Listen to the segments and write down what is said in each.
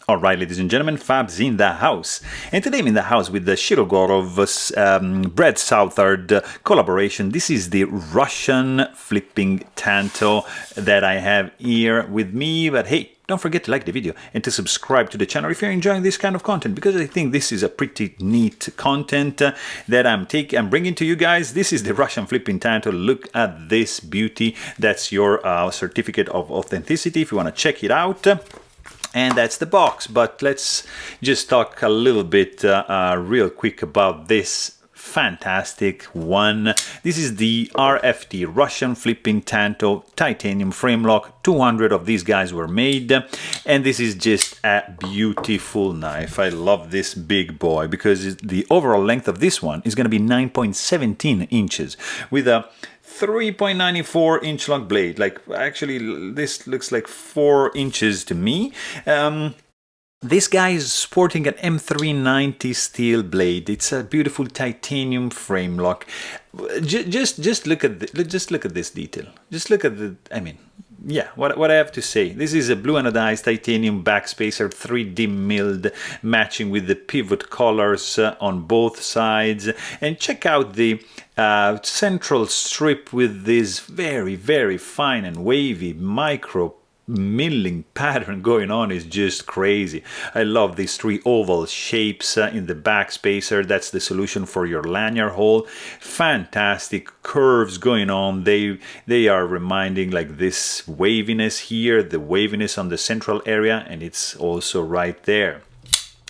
Alright, ladies and gentlemen, Fab's in the house. And today I'm in the house with the Shirogorov Southard collaboration. This is the Russian flipping Tanto that I have here with me. But hey, don't forget to like the video and to subscribe to the channel if you're enjoying this kind of content, because I think this is a pretty neat content that I'm bringing to you guys. This is the Russian flipping Tanto. Look at this beauty. That's your certificate of authenticity if you want to check it out. And that's the box, but let's just talk a little bit real quick about this fantastic one. This is the RFT, Russian Flipping Tanto titanium frame lock. 200 of these guys were made, and this is just a beautiful knife. I love this big boy because the overall length of this one is going to be 9.17 inches with a 3.94 inch long blade. Like, actually, this looks like 4 inches to me. This guy is sporting an M390 steel blade. It's a beautiful titanium frame lock. Just look at this detail. Just look at the, I mean, yeah, what I have to say. This is a blue anodized titanium backspacer, 3D milled, matching with the pivot collars on both sides. And check out the central strip with this very, very fine and wavy micro milling pattern going on. Is just crazy. I love these three oval shapes in the backspacer. That's the solution for your lanyard hole. Fantastic curves going on. They are reminding like this waviness here, the waviness on the central area, and it's also right there.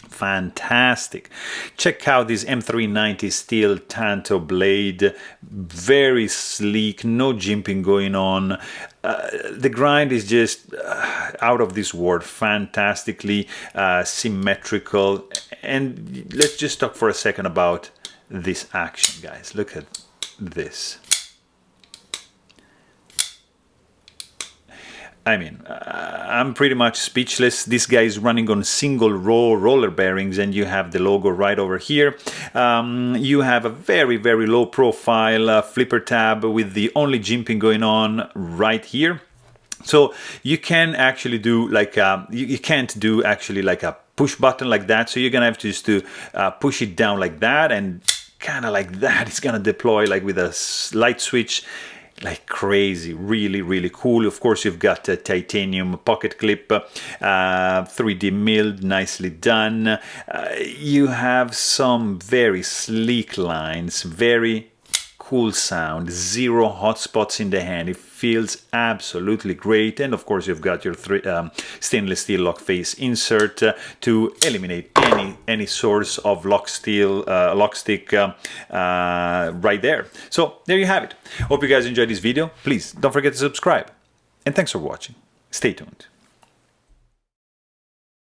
Fantastic. Check out this M390 steel Tanto blade. Very sleek, no jimping going on. The grind is just out of this world, fantastically symmetrical. And let's just talk for a second about this action, guys. Look at this. I mean, I'm pretty much speechless. This guy is running on single row roller bearings, and you have the logo right over here. You have a very, very low profile flipper tab with the only jimping going on right here. So you can actually do like you can't do actually like a push button like that. So you're gonna have to just to push it down like that, and kind of like that. It's gonna deploy like with a light switch. Like crazy. Really, really cool. Of course, you've got a titanium pocket clip, 3D milled, nicely done. You have some very sleek lines, very cool sound, zero hot spots in the hand. It feels absolutely great. And of course, you've got your stainless steel lock face insert to eliminate any source of lock stick right there. So there you have it. Hope you guys enjoyed this video. Please don't forget to subscribe. And thanks for watching. Stay tuned.